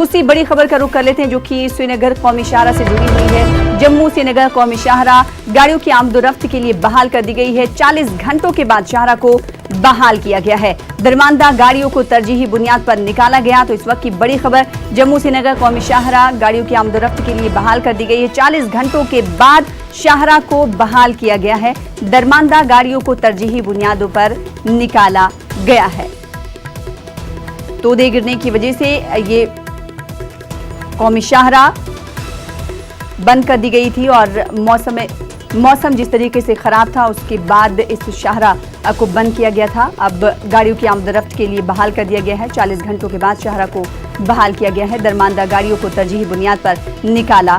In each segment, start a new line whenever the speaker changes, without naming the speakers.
दूसरी बड़ी खबर का रुख कर लेते हैं जो कि श्रीनगर कौमी शाहरा से जुड़ी हुई है। जम्मू श्रीनगर कौमी शाहरा गाड़ियों की आमदोरफ्त के लिए बहाल कर दी गई है। 40 घंटों के बाद शाहरा को बहाल किया गया है। दरमानदा गाड़ियों को तरजीही बुनियाद पर निकाला गया। तो इस वक्त की बड़ी खबर, जम्मू श्रीनगर कौमी शाहरा गाड़ियों की आमदोरफ्त के लिए बहाल कर दी गई है। 40 घंटों के बाद शाहरा को बहाल किया गया है। दरमानदा गाड़ियों को तरजीही बुनियादों पर निकाला गया है। तोदे गिरने की वजह से ये कौमी शाहरा बंद कर दी गई थी और मौसम जिस तरीके से खराब था उसके बाद इस शाहरा को बंद किया गया था। अब गाड़ियों की आमदोरफ्त के लिए बहाल कर दिया गया है। 40 घंटों के बाद शाहरा को बहाल किया गया है। दरमानदा गाड़ियों को तरजीही बुनियाद पर निकाला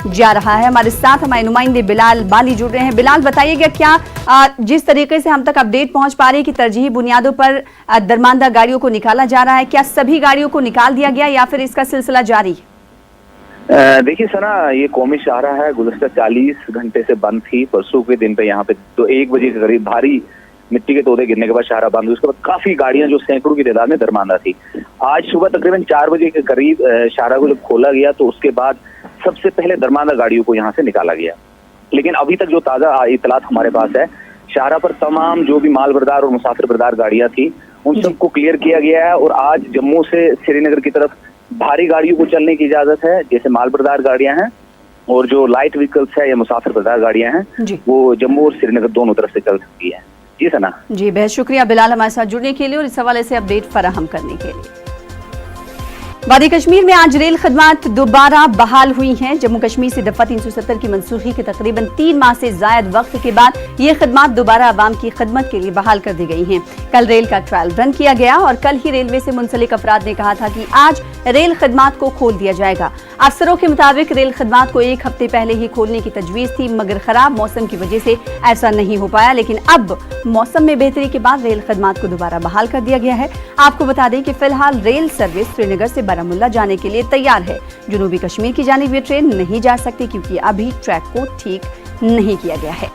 जा रहा है। हमारे साथ हमारे नुमाइंदे बिलाल बाली जुड़ रहे हैं। बिलाल, बताइएगा क्या जिस तरीके से हम तक अपडेट पहुंच पा रही है कि तरजीही बुनियादों पर दरमानदा गाड़ियों को निकाला जा रहा है, क्या सभी गाड़ियों को निकाल दिया गया या फिर इसका सिलसिला जारी?
देखिए सना, ये कौमी शाहरा है, गुज़श्ता 40 घंटे से बंद थी। परसों के दिन पे यहाँ पे तो 1 बजे के करीब भारी मिट्टी के तोदे गिरने के बाद शाहरा बंद हुई। उसके बाद काफी गाड़ियां जो सैकड़ों की तादाद में दरमानदा थी। आज सुबह तकरीबन 4 बजे के करीब शाहरा को जब खोला गया तो उसके बाद सबसे पहले दरमानदा गाड़ियों को यहाँ से निकाला गया। लेकिन अभी तक जो ताजा इतलात हमारे पास है, शाहरा पर तमाम जो भी माल बरदार और मुसाफिर बरदार गाड़ियां थी उन सबको क्लियर किया गया है। और आज जम्मू से श्रीनगर की तरफ भारी गाड़ियों को चलने की इजाजत है, जैसे माल बरदार गाड़ियां हैं और जो लाइट व्हीकल्स है या मुसाफिर बरदार गाड़ियां हैं वो जम्मू और श्रीनगर दोनों तरफ से चल सकती है। जी सना। जी,
बेहद शुक्रिया बिलाल हमारे साथ जुड़ने के लिए और इस हवाले से अपडेट फराहम करने के लिए। वादी कश्मीर में आज रेल खदमात दोबारा बहाल हुई हैं। जम्मू कश्मीर से दफा 370 की मंसूखी के तकरीबन 3 माह से जायद वक्त के बाद ये खदमात दोबारा आवाम की खदमत के लिए बहाल कर दी गई हैं। कल रेल का ट्रायल रन किया गया और कल ही रेलवे से मुंसलिक अफराद ने कहा था कि आज रेल खदमात को खोल दिया जाएगा। अफसरों के मुताबिक रेल खदमात को 1 हफ्ते पहले ही खोलने की तजवीज थी, मगर खराब मौसम की वजह से ऐसा नहीं हो पाया। लेकिन अब मौसम में बेहतरी के बाद रेल खदमात को दोबारा बहाल कर दिया गया है। आपको बता दें कि फिलहाल रेल सर्विस श्रीनगर से बारामुल्ला जाने के लिए तैयार है। जनूबी कश्मीर की जानिब ये ट्रेन नहीं जा सकती क्योंकि अभी ट्रैक को ठीक नहीं किया गया है।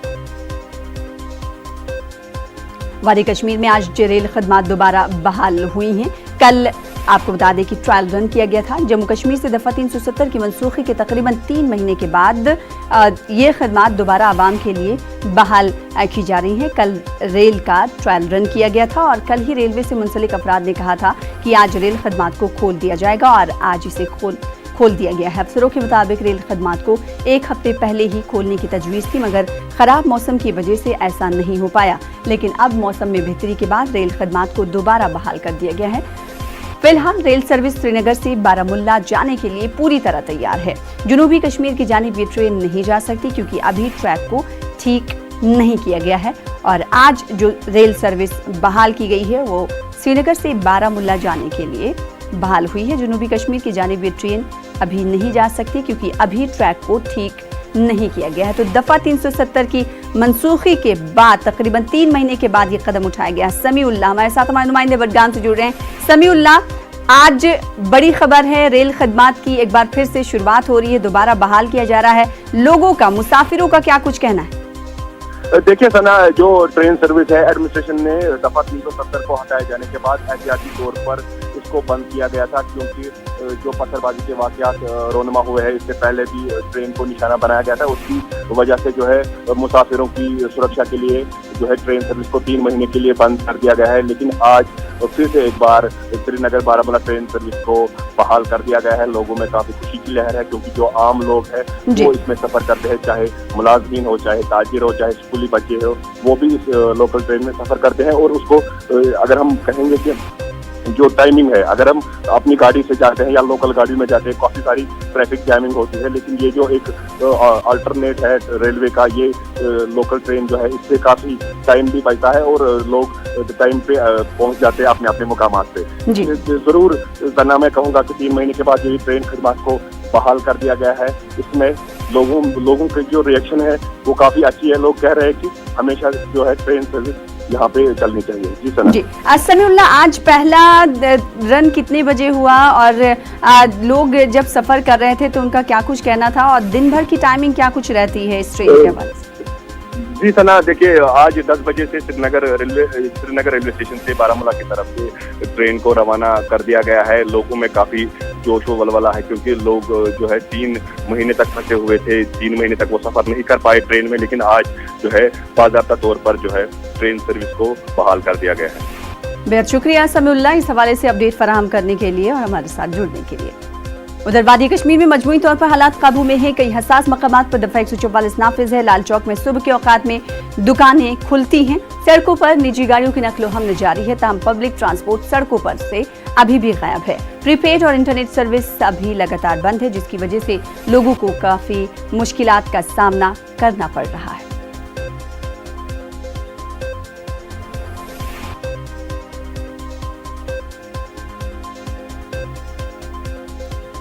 वादी कश्मीर में आज रेल खदमात दोबारा बहाल हुई हैं। कल आपको बता दें कि ट्रायल रन किया गया था। जम्मू कश्मीर से दफा 370 की मंसूखी के तकरीबन 3 महीने के बाद ये खदमात दोबारा आवाम के लिए बहाल की जा रही हैं। कल रेल का ट्रायल रन किया गया था और कल ही रेलवे से मुंसलिक अफराद ने कहा था कि आज रेल खदमात को खोल दिया जाएगा और आज इसे खोल दिया गया है। अफसरों के मुताबिक रेल खदमात को 1 हफ्ते पहले ही खोलने की तजवीज़ थी, मगर खराब मौसम की वजह से ऐसा नहीं हो पाया। लेकिन अब मौसम में बेहतरी के बाद रेल खदमात को दोबारा बहाल कर दिया गया है। फिलहाल रेल सर्विस श्रीनगर से बारामुल्ला जाने के लिए पूरी तरह तैयार है। जनूबी कश्मीर की जानिब ये ट्रेन नहीं जा सकती क्योंकि अभी ट्रैक को ठीक नहीं किया गया है। और आज जो रेल सर्विस बहाल की गई है वो श्रीनगर से बारामुल्ला जाने के लिए बहाल हुई है। जनूबी कश्मीर की जानिब ये ट्रेन अभी नहीं जा सकती क्योंकि अभी ट्रैक को ठीक नहीं किया गया है। तो दफा 370 की मंसूखी के बाद तकरीबन 3 महीने के बाद ये कदम उठाया गया। समीउल्लाह हमारे साथ हमारे नुमाइंदे बडगाम से जुड़ रहे हैं। समीउल्लाह, आज बड़ी खबर है, रेल खदमात की एक बार फिर से शुरुआत हो रही है, दोबारा बहाल किया जा रहा है। लोगों का, मुसाफिरों का क्या कुछ कहना है?
देखिए सना, जो ट्रेन सर्विस है, एडमिनिस्ट्रेशन ने दफा 370 को हटाए जाने के बाद एहतियाती तौर पर इसको बंद किया गया था क्योंकि जो पत्थरबाजी के वाकयात रोनमा हुए हैं, इससे पहले भी ट्रेन को निशाना बनाया गया था। उसकी वजह से जो है मुसाफिरों की सुरक्षा के लिए जो है ट्रेन सर्विस को 3 महीने के लिए बंद कर दिया गया है। लेकिन आज फिर से एक बार श्रीनगर बारामुल्ला ट्रेन सर्विस को बहाल कर दिया गया है। लोगों में काफी खुशी की लहर है क्योंकि जो आम लोग हैं वो इसमें सफर करते हैं, चाहे मुलाजमीन हो, चाहे ताजिर हो, चाहे स्कूली बच्चे हो, वो भी इस लोकल ट्रेन में सफर करते हैं। और उसको अगर हम कहेंगे कि जो टाइमिंग है, अगर हम अपनी गाड़ी से जाते हैं या लोकल गाड़ी में जाते हैं, काफी सारी ट्रैफिक जैमिंग होती है। लेकिन ये जो एक अल्टरनेट है रेलवे का, ये लोकल ट्रेन जो है, इससे काफी टाइम भी बचता है और लोग टाइम पे पहुंच जाते हैं अपने अपने मुकामात पे। जरूर सना, मैं कहूँगा कि 3 महीने के बाद ये ट्रेन खदमात को बहाल कर दिया गया है। इसमें लोगों की जो रिएक्शन है वो काफी अच्छी है। लोग कह रहे हैं कि हमेशा जो है ट्रेन सर्विस यहाँ पे चलनी चाहिए। जी सना। जी,
समीउल्लाह, आज पहला रन कितने बजे हुआ और लोग जब सफर कर रहे थे तो उनका क्या कुछ कहना था और दिन भर की टाइमिंग क्या कुछ रहती है इस ट्रेन के हवाले से?
जी सना, देखिए आज 10 बजे से श्रीनगर रेलवे स्टेशन से बारामुल्ला की तरफ से ट्रेन को रवाना कर दिया गया है। लोगों में काफी जोश व वलवला है, क्योंकि लोग जो है 3 महीने तक फंसे हुए थे, 3 महीने तक वो सफर नहीं कर पाए ट्रेन में, लेकिन आज जो है बाज़ाब्ता तौर पर जो है ट्रेन सर्विस को बहाल कर दिया गया है।
बेहद शुक्रिया समीउल्लाह इस हवाले से अपडेट फराहम करने के लिए और हमारे साथ जुड़ने के लिए। उधर वादी कश्मीर में मजमूई तौर पर हालात काबू में हैं। कई हसास मकामात पर दफा 144 नाफिज है। लाल चौक में सुबह के औकात में दुकानें खुलती हैं। सड़कों पर निजी गाड़ियों की नकलो हमल जारी है, ताहम पब्लिक ट्रांसपोर्ट सड़कों पर से अभी भी गायब है। प्रीपेड और इंटरनेट सर्विस अभी लगातार बंद है, जिसकी वजह से लोगों को काफी मुश्किलात का सामना करना पड़ रहा है।